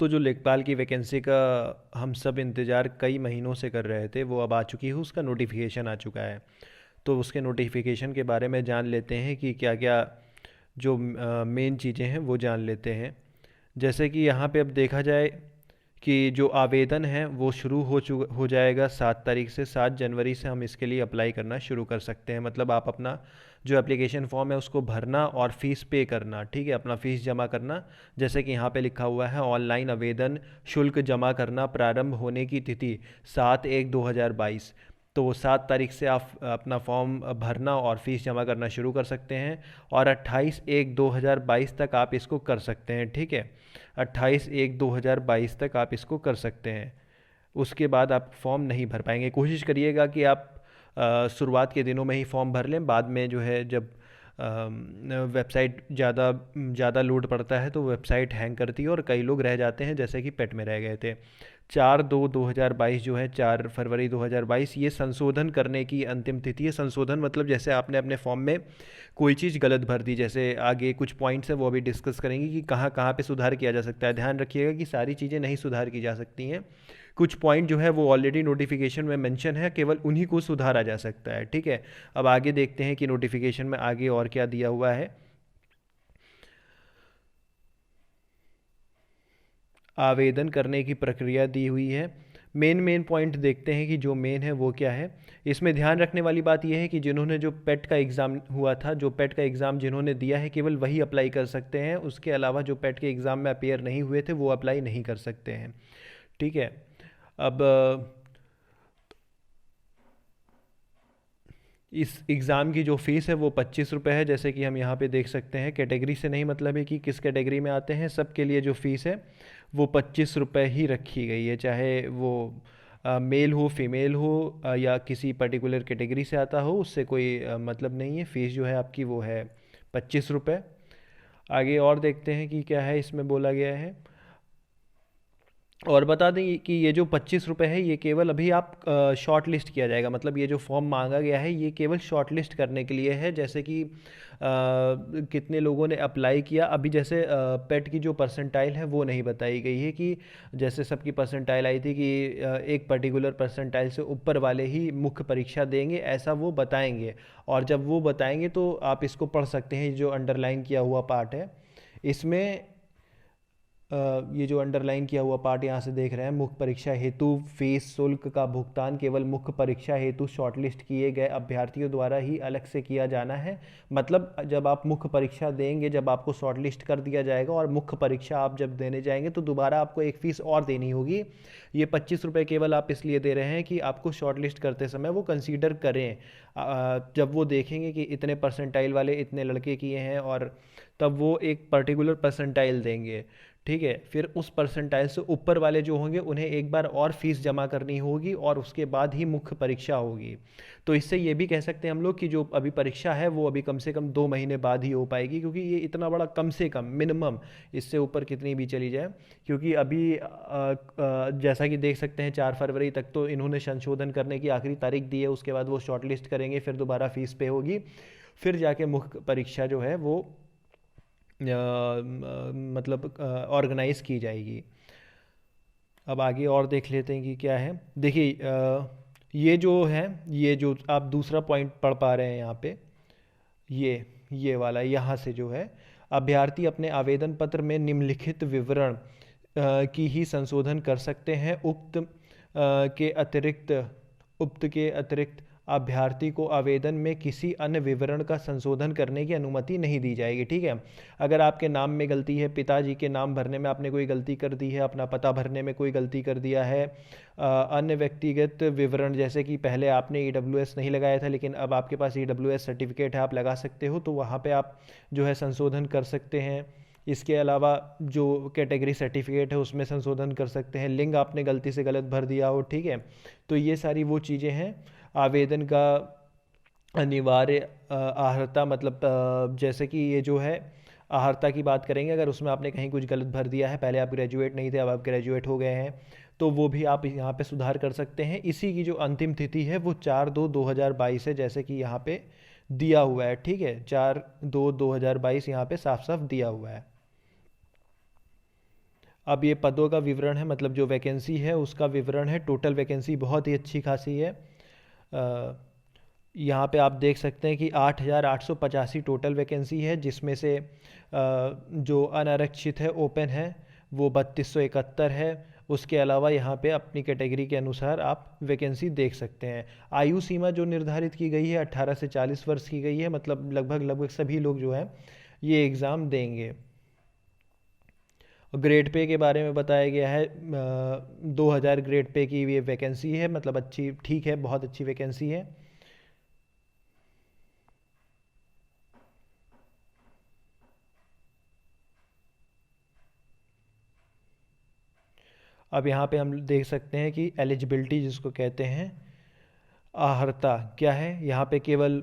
दोस्तों, जो लेखपाल की वैकेंसी का हम सब इंतज़ार कई महीनों से कर रहे थे, वो अब आ चुकी है, उसका नोटिफिकेशन आ चुका है। तो उसके नोटिफिकेशन के बारे में जान लेते हैं कि क्या क्या जो मेन चीज़ें हैं वो जान लेते हैं। जैसे कि यहाँ पे अब देखा जाए कि जो आवेदन है वो शुरू हो जाएगा 7 तारीख से। 7 जनवरी से हम इसके लिए अप्लाई करना शुरू कर सकते हैं। मतलब आप अपना जो एप्लीकेशन फॉर्म है उसको भरना और फीस पे करना, ठीक है, अपना फीस जमा करना। जैसे कि यहाँ पे लिखा हुआ है, ऑनलाइन आवेदन शुल्क जमा करना प्रारंभ होने की तिथि 7/1/2022। तो 7 तारीख से आप अपना फॉर्म भरना और फीस जमा करना शुरू कर सकते हैं, और 28/1/2022 तक आप इसको कर सकते हैं, ठीक है। 28/1/2022 तक आप इसको कर सकते हैं। उसके बाद आप फॉर्म नहीं भर पाएंगे। कोशिश करिएगा कि आप शुरुआत के दिनों में ही फॉर्म भर लें। बाद में जो है, जब वेबसाइट ज़्यादा ज़्यादा लोड पड़ता है तो वेबसाइट हैंग करती है और कई लोग रह जाते हैं, जैसे कि पेट में रह गए थे। 4/2/2022 जो है, 4 फरवरी 2022, ये संशोधन करने की अंतिम तिथि है। संशोधन मतलब जैसे आपने अपने फॉर्म में कोई चीज़ गलत भर दी, जैसे आगे कुछ पॉइंट्स हैं वो अभी डिस्कस करेंगे कि कहाँ कहाँ पे सुधार किया जा सकता है। ध्यान रखिएगा कि सारी चीज़ें नहीं सुधार की जा सकती हैं। कुछ पॉइंट जो है वो ऑलरेडी नोटिफिकेशन में मेंशन है, केवल उन्हीं को सुधारा जा सकता है, ठीक है। अब आगे देखते हैं कि नोटिफिकेशन में आगे और क्या दिया हुआ है। आवेदन करने की प्रक्रिया दी हुई है। मेन मेन पॉइंट देखते हैं कि जो मेन है वो क्या है। इसमें ध्यान रखने वाली बात यह है कि जिन्होंने जो पेट का एग्ज़ाम हुआ था, जो पेट का एग्ज़ाम जिन्होंने दिया है, केवल वही अप्लाई कर सकते हैं। उसके अलावा जो पेट के एग्ज़ाम में अपेयर नहीं हुए थे वो अप्लाई नहीं कर सकते हैं, ठीक है। अब इस एग्ज़ाम की जो फ़ीस है वो 25 रुपये है, जैसे कि हम यहाँ पे देख सकते हैं। कैटेगरी से नहीं मतलब है कि किस कैटेगरी में आते हैं, सब के लिए जो फ़ीस है वो 25 रुपये ही रखी गई है। चाहे वो मेल हो, फीमेल हो, या किसी पर्टिकुलर कैटेगरी से आता हो, उससे कोई मतलब नहीं है। फ़ीस जो है आपकी वो है 25 रुपये। आगे और देखते हैं कि क्या है इसमें बोला गया है। और बता दें कि ये जो 25 रुपये है, ये केवल अभी आप शॉर्ट लिस्ट किया जाएगा। मतलब ये जो फॉर्म मांगा गया है ये केवल शॉर्ट लिस्ट करने के लिए है। जैसे कि कितने लोगों ने अप्लाई किया, अभी जैसे पेट की जो परसेंटाइल है वो नहीं बताई गई है कि जैसे सबकी परसेंटाइल आई थी कि एक पर्टिकुलर परसेंटाइल से ऊपर वाले ही मुख्य परीक्षा देंगे, ऐसा वो बताएंगे। और जब वो बताएंगे तो आप इसको पढ़ सकते हैं। जो अंडरलाइन किया हुआ पार्ट है इसमें, ये जो अंडरलाइन किया हुआ पार्ट यहाँ से देख रहे हैं, मुख्य परीक्षा हेतु फीस शुल्क का भुगतान केवल मुख्य परीक्षा हेतु शॉर्टलिस्ट किए गए अभ्यर्थियों द्वारा ही अलग से किया जाना है। मतलब जब आप मुख्य परीक्षा देंगे, जब आपको शॉर्टलिस्ट कर दिया जाएगा और मुख्य परीक्षा आप जब देने जाएंगे तो दोबारा आपको एक फ़ीस और देनी होगी। ये 25 रुपये केवल आप इसलिए दे रहे हैं कि आपको शॉर्टलिस्ट करते समय वो कंसीडर करें। जब वो देखेंगे कि इतने परसेंटाइल वाले इतने लड़के किए हैं, और तब वो एक पर्टिकुलर परसेंटाइल देंगे, ठीक है। फिर उस परसेंटाइल से ऊपर वाले जो होंगे उन्हें एक बार और फीस जमा करनी होगी, और उसके बाद ही मुख्य परीक्षा होगी। तो इससे ये भी कह सकते हैं हम लोग कि जो अभी परीक्षा है वो अभी कम से कम 2 महीने बाद ही हो पाएगी, क्योंकि ये इतना बड़ा कम से कम मिनिमम, इससे ऊपर कितनी भी चली जाए। क्योंकि अभी जैसा कि देख सकते हैं 4 फरवरी तक तो इन्होंने संशोधन करने की आखिरी तारीख दी है। उसके बाद वो शॉर्टलिस्ट करेंगे, फिर दोबारा फीस पे होगी, फिर जाके मुख्य परीक्षा जो है वो मतलब ऑर्गेनाइज की जाएगी। अब आगे और देख लेते हैं कि क्या है। देखिए, ये जो है, ये जो आप दूसरा पॉइंट पढ़ पा रहे हैं यहाँ पे, ये वाला यहाँ से जो है, अभ्यर्थी अपने आवेदन पत्र में निम्नलिखित विवरण की ही संशोधन कर सकते हैं। उक्त के अतिरिक्त अभ्यर्थी को आवेदन में किसी अन्य विवरण का संशोधन करने की अनुमति नहीं दी जाएगी, ठीक है। अगर आपके नाम में गलती है, पिताजी के नाम भरने में आपने कोई गलती कर दी है, अपना पता भरने में कोई गलती कर दिया है, अन्य व्यक्तिगत विवरण जैसे कि पहले आपने ईडब्ल्यूएस नहीं लगाया था लेकिन अब आपके पास ईडब्ल्यूएस सर्टिफिकेट है, आप लगा सकते हो, तो वहाँ पे आप जो है संशोधन कर सकते हैं। इसके अलावा जो कैटेगरी सर्टिफिकेट है उसमें संशोधन कर सकते हैं। लिंग आपने गलती से गलत भर दिया हो, ठीक है। तो ये सारी वो चीज़ें हैं। आवेदन का अनिवार्य अर्हता, मतलब जैसे कि ये जो है अर्हता की बात करेंगे, अगर उसमें आपने कहीं कुछ गलत भर दिया है, पहले आप ग्रेजुएट नहीं थे अब आप ग्रेजुएट हो गए हैं, तो वो भी आप यहाँ पे सुधार कर सकते हैं। इसी की जो अंतिम तिथि है वो 4/2/2022 है, जैसे कि यहाँ पे दिया हुआ है, ठीक है। 4/2/2022 यहाँ पे साफ साफ दिया हुआ है। अब ये पदों का विवरण है, मतलब जो वैकेंसी है उसका विवरण है। टोटल वैकेंसी बहुत ही अच्छी खासी है। अ, यहाँ पे आप देख सकते हैं कि 8,885 टोटल वैकेंसी है, जिसमें से जो अनारक्षित है, ओपन है, वो 3271 है। उसके अलावा यहाँ पे अपनी कैटेगरी के अनुसार आप वैकेंसी देख सकते हैं। आयु सीमा जो निर्धारित की गई है 18 से 40 वर्ष की गई है, मतलब लगभग लगभग सभी लोग जो है ये एग्ज़ाम देंगे। ग्रेड पे के बारे में बताया गया है, 2000 ग्रेड पे की ये वैकेंसी है, मतलब अच्छी, ठीक है, बहुत अच्छी वैकेंसी है। अब यहाँ पे हम देख सकते हैं कि एलिजिबिलिटी जिसको कहते हैं, आहर्ता क्या है। यहाँ पे केवल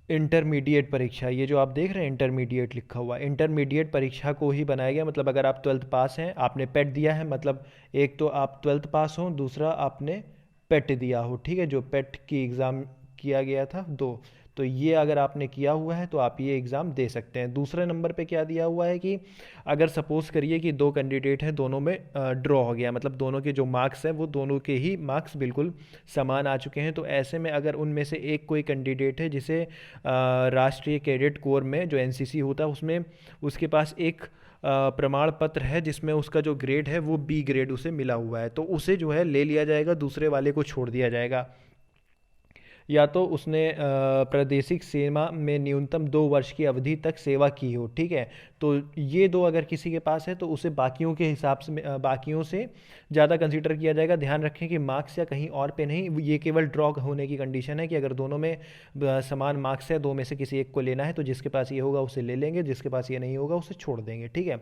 इंटरमीडिएट परीक्षा, ये जो आप देख रहे हैं इंटरमीडिएट लिखा हुआ, इंटरमीडिएट परीक्षा को ही बनाया गया। मतलब अगर आप 12th पास हैं, आपने पेट दिया है, मतलब एक तो आप 12th पास हो, दूसरा आपने पेट दिया हो, ठीक है, जो पेट की एग्ज़ाम किया गया था दो, तो ये अगर आपने किया हुआ है तो आप ये एग्ज़ाम दे सकते हैं। दूसरे नंबर पे क्या दिया हुआ है कि अगर सपोज़ करिए कि दो कैंडिडेट हैं, दोनों में ड्रॉ हो गया, मतलब दोनों के जो मार्क्स हैं वो दोनों के ही मार्क्स बिल्कुल समान आ चुके हैं, तो ऐसे में अगर उनमें से एक कोई कैंडिडेट है जिसे राष्ट्रीय कैडेट कोर में जो एनसीसी होता है उसमें उसके पास एक प्रमाण पत्र है जिसमें उसका जो ग्रेड है वो बी ग्रेड उसे मिला हुआ है, तो उसे जो है ले लिया जाएगा, दूसरे वाले को छोड़ दिया जाएगा। या तो उसने प्रादेशिक सेवा में न्यूनतम 2 वर्ष की अवधि तक सेवा की हो, ठीक है, तो ये दो अगर किसी के पास है तो उसे बाकियों के हिसाब से बाकियों से ज़्यादा कंसीडर किया जाएगा। ध्यान रखें कि मार्क्स या कहीं और पे नहीं, ये केवल ड्रॉ होने की कंडीशन है कि अगर दोनों में समान मार्क्स है, दो में से किसी एक को लेना है, तो जिसके पास ये होगा उसे ले लेंगे, जिसके पास ये नहीं होगा उसे छोड़ देंगे, ठीक है।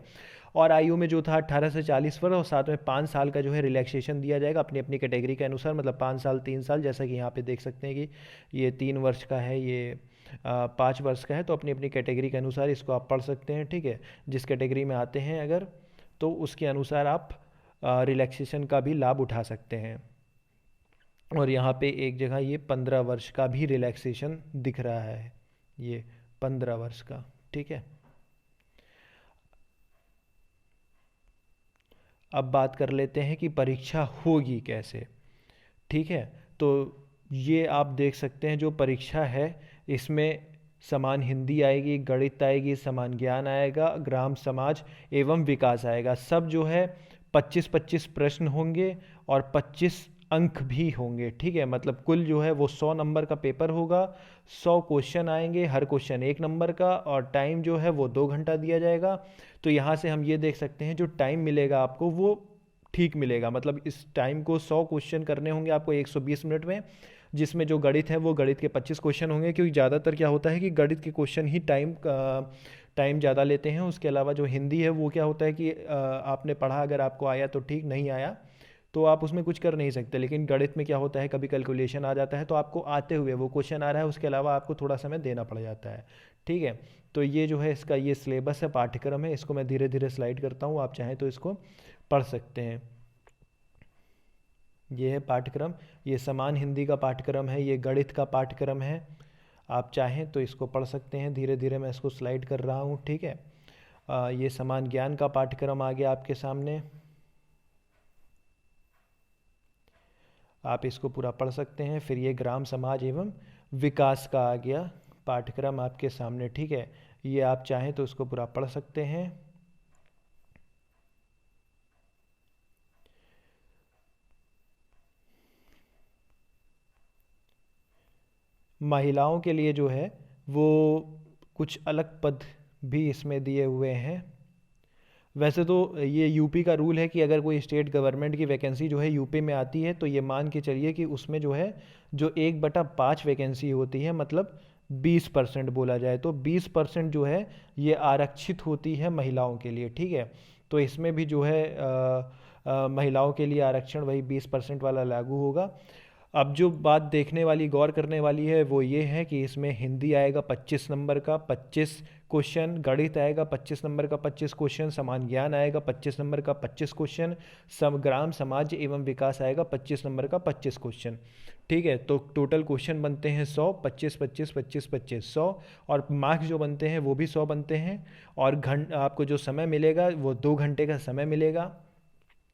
और आयु में जो था 18 से 40 वर्ष, और साथ में 5 साल का जो है रिलैक्सेशन दिया जाएगा अपनी अपनी कैटेगरी के अनुसार, मतलब 5 साल 3 साल, जैसा कि यहाँ पे देख सकते हैं कि ये 3 वर्ष का है, ये 5 वर्ष का है, तो अपनी अपनी कैटेगरी के अनुसार इसको आप पढ़ सकते हैं, ठीक है। जिस कैटेगरी में आते हैं अगर, तो उसके अनुसार आप रिलैक्सेशन का भी लाभ उठा सकते हैं। और यहाँ पे एक जगह ये 15 वर्ष का भी रिलैक्सेशन दिख रहा है, ये 15 वर्ष का, ठीक है। अब बात कर लेते हैं कि परीक्षा होगी कैसे, ठीक है। तो ये आप देख सकते हैं जो परीक्षा है इसमें समान हिंदी आएगी, गणित आएगी, समान ज्ञान आएगा, ग्राम समाज एवं विकास आएगा। सब जो है 25-25 प्रश्न होंगे और 25 अंक भी होंगे, ठीक है। मतलब कुल जो है वो 100 नंबर का पेपर होगा, 100 क्वेश्चन आएंगे, हर क्वेश्चन 1 नंबर का, और टाइम जो है वो 2 घंटा दिया जाएगा। तो यहाँ से हम ये देख सकते हैं जो टाइम मिलेगा आपको वो ठीक मिलेगा, मतलब इस टाइम को 100 क्वेश्चन करने होंगे आपको 120 मिनट में, जिसमें जो गणित है वो गणित के 25 क्वेश्चन होंगे, क्योंकि ज़्यादातर क्या होता है कि गणित के क्वेश्चन ही टाइम ज़्यादा लेते हैं। उसके अलावा जो हिंदी है वो क्या होता है कि आपने पढ़ा, अगर आपको आया तो ठीक, नहीं आया तो आप उसमें कुछ कर नहीं सकते। लेकिन गणित में क्या होता है, कभी कैलकुलेशन आ जाता है तो आपको आते हुए वो क्वेश्चन आ रहा है, उसके अलावा आपको थोड़ा समय देना पड़ जाता है, ठीक है। तो ये जो है इसका ये सिलेबस है, पाठ्यक्रम है, इसको मैं धीरे धीरे स्लाइड करता हूँ, आप चाहें तो इसको पढ़ सकते हैं। ये है पाठ्यक्रम, ये समान हिंदी का पाठ्यक्रम है, ये गणित का पाठ्यक्रम है। आप चाहें तो इसको पढ़ सकते हैं, धीरे धीरे मैं इसको स्लाइड कर रहा हूँ, ठीक है। ये समान ज्ञान का पाठ्यक्रम आ गया आपके सामने, आप इसको पूरा पढ़ सकते हैं। फिर ये ग्राम समाज एवं विकास का आ गया पाठ्यक्रम आपके सामने, ठीक है। ये आप चाहें तो इसको पूरा पढ़ सकते हैं। महिलाओं के लिए जो है वो कुछ अलग पद भी इसमें दिए हुए हैं। वैसे तो ये यूपी का रूल है कि अगर कोई स्टेट गवर्नमेंट की वैकेंसी जो है यूपी में आती है तो ये मान के चलिए कि उसमें जो है जो 1/5 वैकेंसी होती है, मतलब 20% बोला जाए तो 20% जो है ये आरक्षित होती है महिलाओं के लिए, ठीक है। तो इसमें भी जो है महिलाओं के लिए आरक्षण वही 20% वाला लागू होगा। अब जो बात देखने वाली, गौर करने वाली है वो ये है कि इसमें हिंदी आएगा 25 नंबर का 25 क्वेश्चन, गणित आएगा 25 नंबर का 25 क्वेश्चन, समान ज्ञान आएगा 25 नंबर का 25 क्वेश्चन, ग्राम समाज एवं विकास आएगा 25 नंबर का 25 क्वेश्चन, ठीक है, तो टोटल क्वेश्चन बनते हैं 100, 25 25 25 25 100, और मार्क्स जो बनते हैं वो भी 100 बनते हैं। और आपको जो समय मिलेगा वो 2 घंटे का समय मिलेगा।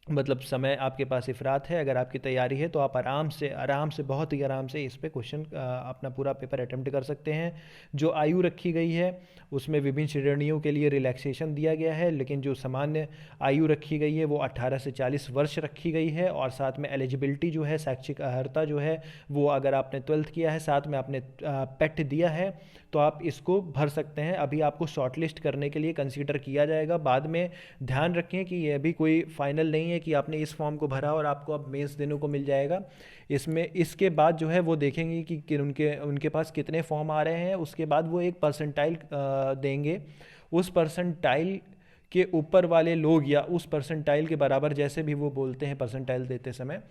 मतलब समय आपके पास इफ़रात है। अगर आपकी तैयारी है तो आप आराम से बहुत ही आराम से इस पे क्वेश्चन अपना पूरा पेपर अटेम्प्ट कर सकते हैं। जो आयु रखी गई है उसमें विभिन्न श्रेणियों के लिए रिलैक्सेशन दिया गया है, लेकिन जो सामान्य आयु रखी गई है वो 18 से 40 वर्ष रखी गई है। और साथ में एलिजिबिलिटी जो है, शैक्षिक अर्हता जो है, वो अगर आपने 12th किया है, साथ में आपने पेट दिया है, तो आप इसको भर सकते हैं। अभी आपको शॉर्टलिस्ट करने के लिए कंसीडर किया जाएगा बाद में। ध्यान रखें कि ये अभी कोई फाइनल नहीं है कि आपने इस फॉर्म को भरा और आपको अब मेंस देने को मिल जाएगा। इसमें इसके बाद जो है वो देखेंगे कि उनके उनके पास कितने फॉर्म आ रहे हैं। उसके बाद वो एक परसेंटाइल देंगे। उस परसेंटाइल के ऊपर वाले लोग या उस परसेंटाइल के बराबर, जैसे भी वो बोलते हैं परसेंटाइल देते समय,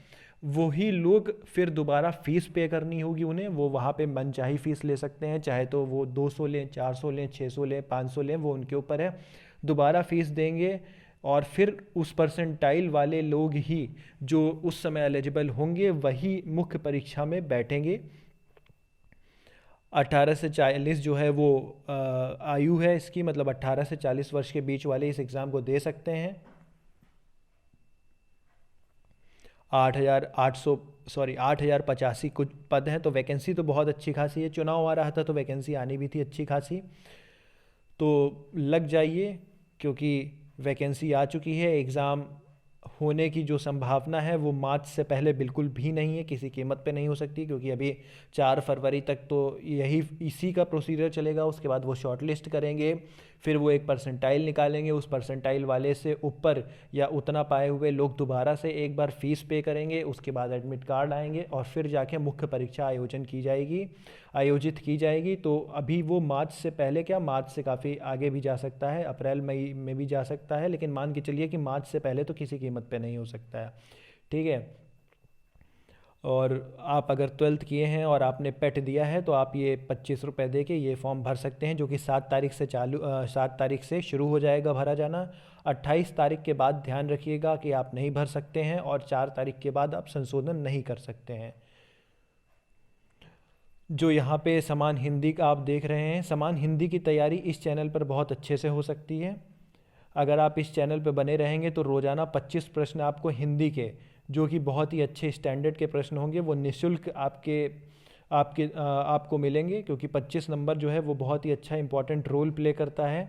वही लोग फिर दोबारा फीस पे करनी होगी उन्हें। वो वहाँ पे मनचाही फीस ले सकते हैं, चाहे तो वो 200 लें, 400 लें, 600 लें, 500 लें, वो उनके ऊपर है। दोबारा फीस देंगे और फिर उस परसेंटाइल वाले लोग ही जो उस समय एलिजिबल होंगे वही मुख्य परीक्षा में बैठेंगे। 18 से 40 जो है वो आयु है इसकी, मतलब 18 से 40 वर्ष के बीच वाले इस एग्ज़ाम को दे सकते हैं। 8,800 सॉरी 8,085 कुछ पद हैं, तो वैकेंसी तो बहुत अच्छी खासी है। चुनाव आ रहा था तो वैकेंसी आनी भी थी अच्छी खासी। तो लग जाइए, क्योंकि वैकेंसी आ चुकी है। एग्ज़ाम होने की जो संभावना है वो मार्च से पहले बिल्कुल भी नहीं है, किसी कीमत पे नहीं हो सकती, क्योंकि अभी 4 फरवरी तक तो यही इसी का प्रोसीजर चलेगा। उसके बाद वो शॉर्ट लिस्ट करेंगे, फिर वो एक परसेंटाइल निकालेंगे। उस परसेंटाइल वाले से ऊपर या उतना पाए हुए लोग दोबारा से एक बार फीस पे करेंगे। उसके बाद एडमिट कार्ड आएंगे और फिर जाके मुख्य परीक्षा आयोजित की जाएगी। तो अभी वो मार्च से पहले क्या, मार्च से काफ़ी आगे भी जा सकता है, अप्रैल मई में भी जा सकता है, लेकिन मान के चलिए कि मार्च से पहले तो किसी कीमत पे नहीं हो सकता है। ठीक है। और आप अगर 12th किए हैं और आपने पेट दिया है तो आप ये 25 रुपये दे के ये फॉर्म भर सकते हैं, जो कि 7 तारीख से 7 तारीख से शुरू हो जाएगा भरा जाना। 28 तारीख के बाद ध्यान रखिएगा कि आप नहीं भर सकते हैं, और 4 तारीख के बाद आप संशोधन नहीं कर सकते हैं। जो यहाँ पे समान हिंदी का आप देख रहे हैं, समान हिंदी की तैयारी इस चैनल पर बहुत अच्छे से हो सकती है। अगर आप इस चैनल पर बने रहेंगे तो रोज़ाना 25 प्रश्न आपको हिंदी के, जो कि बहुत ही अच्छे स्टैंडर्ड के प्रश्न होंगे, वो निःशुल्क आपको मिलेंगे, क्योंकि 25 नंबर जो है वो बहुत ही अच्छा इंपॉर्टेंट रोल प्ले करता है।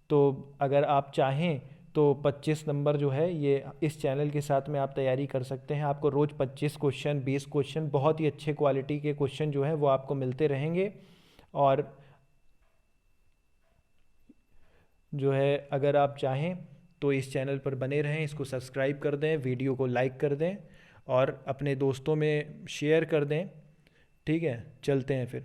तो अगर आप चाहें तो 25 नंबर जो है ये इस चैनल के साथ में आप तैयारी कर सकते हैं। आपको रोज़ 25 क्वेश्चन, 20 क्वेश्चन, बहुत ही अच्छे क्वालिटी के क्वेश्चन जो है वो आपको मिलते रहेंगे। और जो है अगर आप चाहें तो इस चैनल पर बने रहें, इसको सब्सक्राइब कर दें, वीडियो को लाइक कर दें और अपने दोस्तों में शेयर कर दें। ठीक है, चलते हैं फिर।